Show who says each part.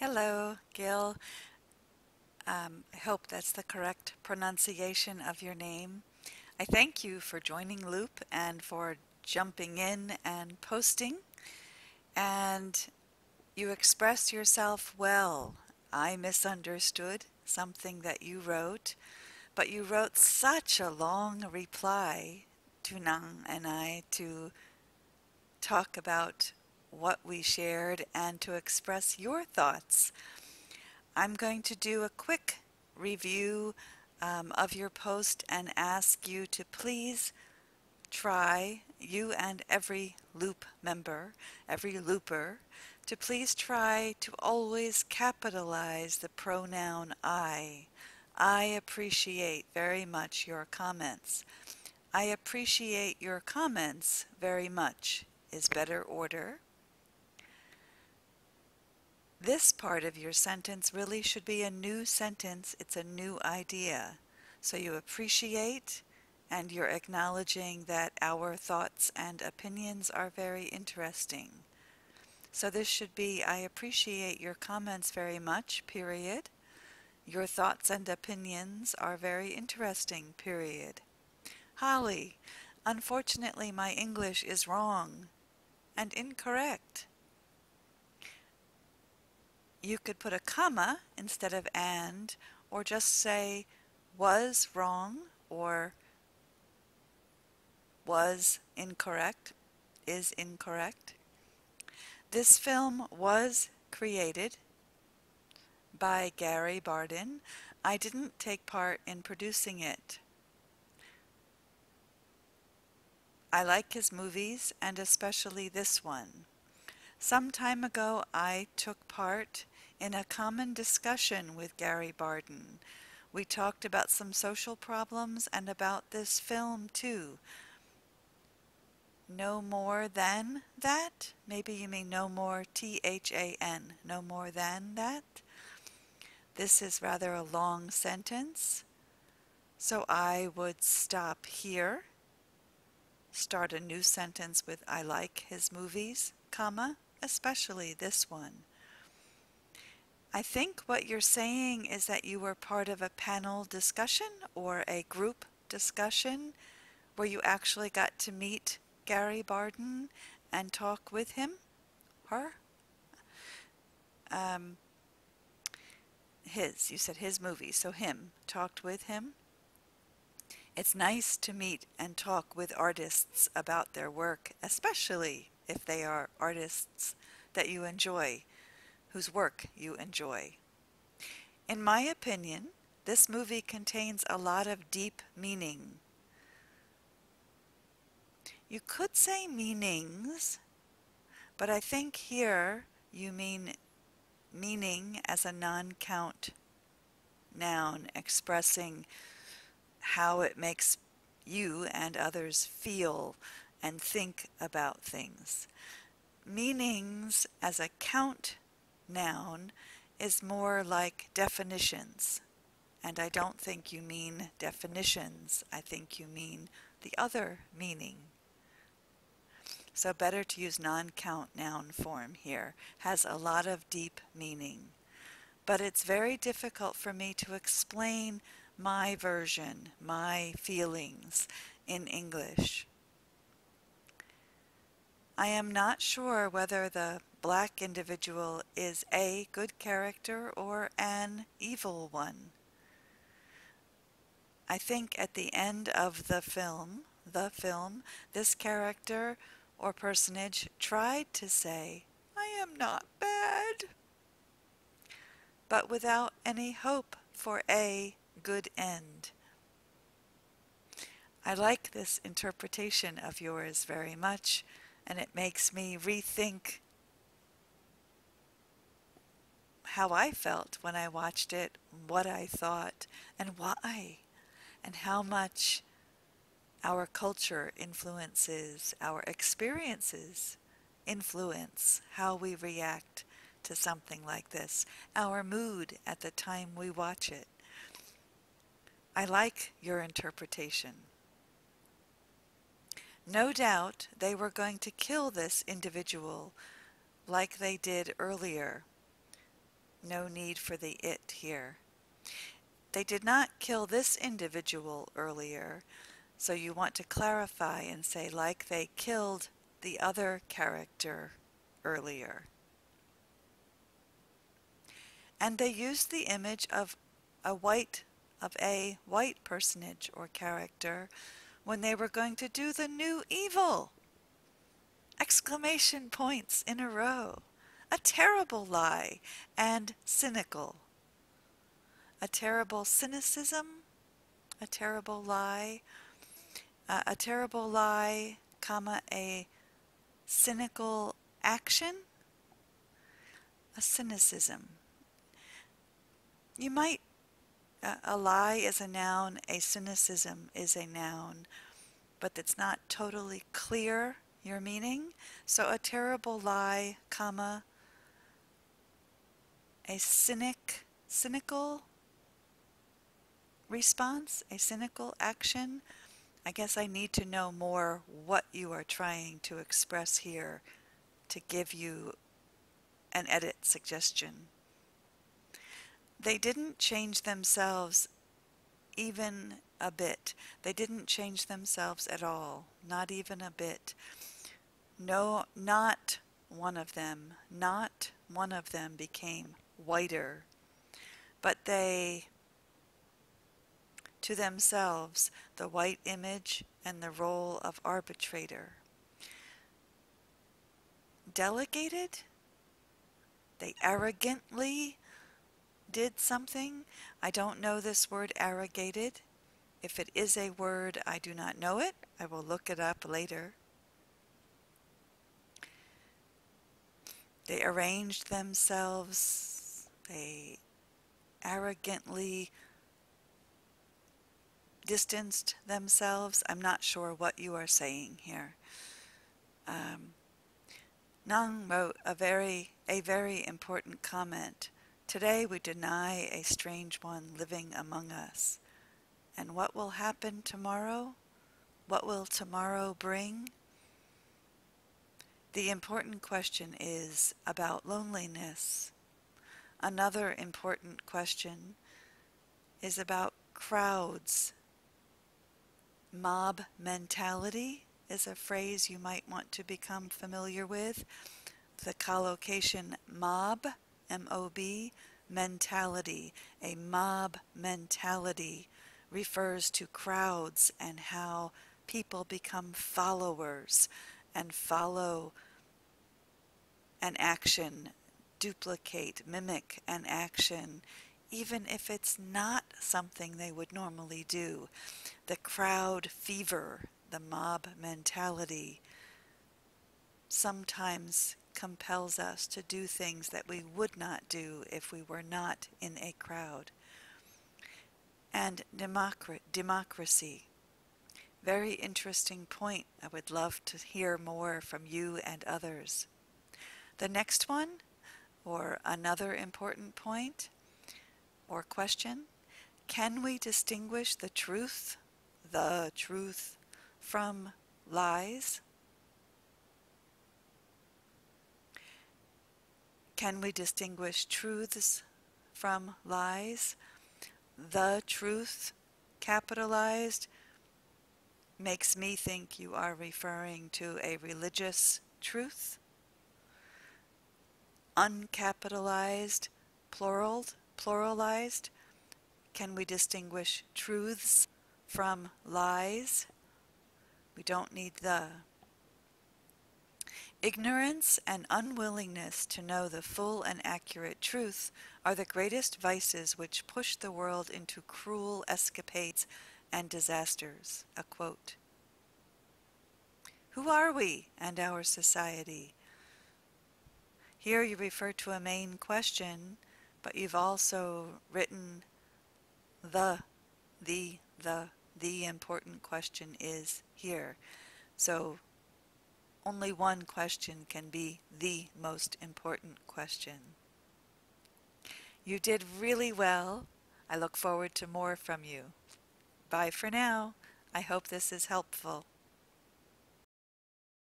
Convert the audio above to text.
Speaker 1: Hello, Gil. I hope that's the correct pronunciation of your name. I thank you for joining Loop and for jumping in and posting. And you express yourself well. I misunderstood something that you wrote, but you wrote such a long reply to Nang and I to talk about what we shared and to express your thoughts. I'm going to do a quick review of your post and ask you to please try, you and every loop member, every looper, to please try to always capitalize the pronoun I. I appreciate very much your comments. I appreciate your comments very much is better order. This part of your sentence really should be a new sentence. It's a new idea. So you appreciate and you're acknowledging that our thoughts and opinions are very interesting. So this should be, I appreciate your comments very much, period. Your thoughts and opinions are very interesting, period. Holly, unfortunately my English is wrong and incorrect. You could put a comma instead of and, or just say was wrong or was incorrect, is incorrect. This film was created by Gary Bardin. I didn't take part in producing it. I like his movies and especially this one. Some time ago I took part in a common discussion with Gary Bardin. We talked about some social problems and about this film too. No more than that? Maybe you mean no more THAN. No more than that? This is rather a long sentence, so I would stop here, start a new sentence with I like his movies, comma, especially this one. I think what you're saying is that you were part of a panel discussion or a group discussion where you actually got to meet Gary Bardin and talk with him, her. Um, you said his movie, so him, talked with him. It's nice to meet and talk with artists about their work, especially if they are artists that you enjoy, whose work you enjoy. In my opinion, this movie contains a lot of deep meaning. You could say meanings, but I think here you mean meaning as a non-count noun expressing how it makes you and others feel and think about things. Meanings as a count noun is more like definitions, and I don't think you mean definitions. I think you mean the other meaning. So better to use non-count noun form here. Has a lot of deep meaning. But it's very difficult for me to explain my version, my feelings in English. I am not sure whether the black individual is a good character or an evil one. I think at the end of the film, this character or personage tried to say, I am not bad, but without any hope for a good end. I like this interpretation of yours very much, and it makes me rethink how I felt when I watched it, what I thought, and why, and how much our culture influences, our experiences influence how we react to something like this, our mood at the time we watch it. I like your interpretation. No doubt they were going to kill this individual like they did earlier. No need for the it here. They did not kill this individual earlier, so you want to clarify and say like they killed the other character earlier. And they used the image of a white personage or character when they were going to do the new evil. Exclamation points in a row. A terrible lie and cynical. A terrible cynicism, a terrible lie, comma, a cynical action, a cynicism. You might, a lie is a noun, a cynicism is a noun, but it's not totally clear your meaning. So a terrible lie, comma, a cynical response, a cynical action. I guess I need to know more what you are trying to express here to give you an edit suggestion. They didn't change themselves even a bit. They didn't change themselves at all, not even a bit. No, not one of them became whiter, but they, to themselves, the white image and the role of arbitrator. Delegated? They arrogantly did something. I don't know this word arrogated. If it is a word, I do not know it. I will look it up later. They arranged themselves. They arrogantly distanced themselves. I'm not sure what you are saying here. Nang wrote a very important comment. Today we deny a strange one living among us. And what will happen tomorrow? What will tomorrow bring? The important question is about loneliness. Another important question is about crowds. Mob mentality is a phrase you might want to become familiar with. The collocation mob, M-O-B, mentality. A mob mentality refers to crowds and how people become followers and follow an action, duplicate, mimic an action, even if it's not something they would normally do. The crowd fever, the mob mentality, sometimes compels us to do things that we would not do if we were not in a crowd. And democracy. Very interesting point. I would love to hear more from you and others. The next one, or another important point or question, can we distinguish the truth from lies? Can we distinguish truths from lies? The truth, capitalized, makes me think you are referring to a religious truth. Uncapitalized, pluralized, can we distinguish truths from lies? We don't need the. Ignorance and unwillingness to know the full and accurate truth are the greatest vices which push the world into cruel escapades and disasters. A quote. Who are we and our society? Here you refer to a main question, but you've also written the important question is here. So only one question can be the most important question. You did really well. I look forward to more from you. Bye for now. I hope this is helpful.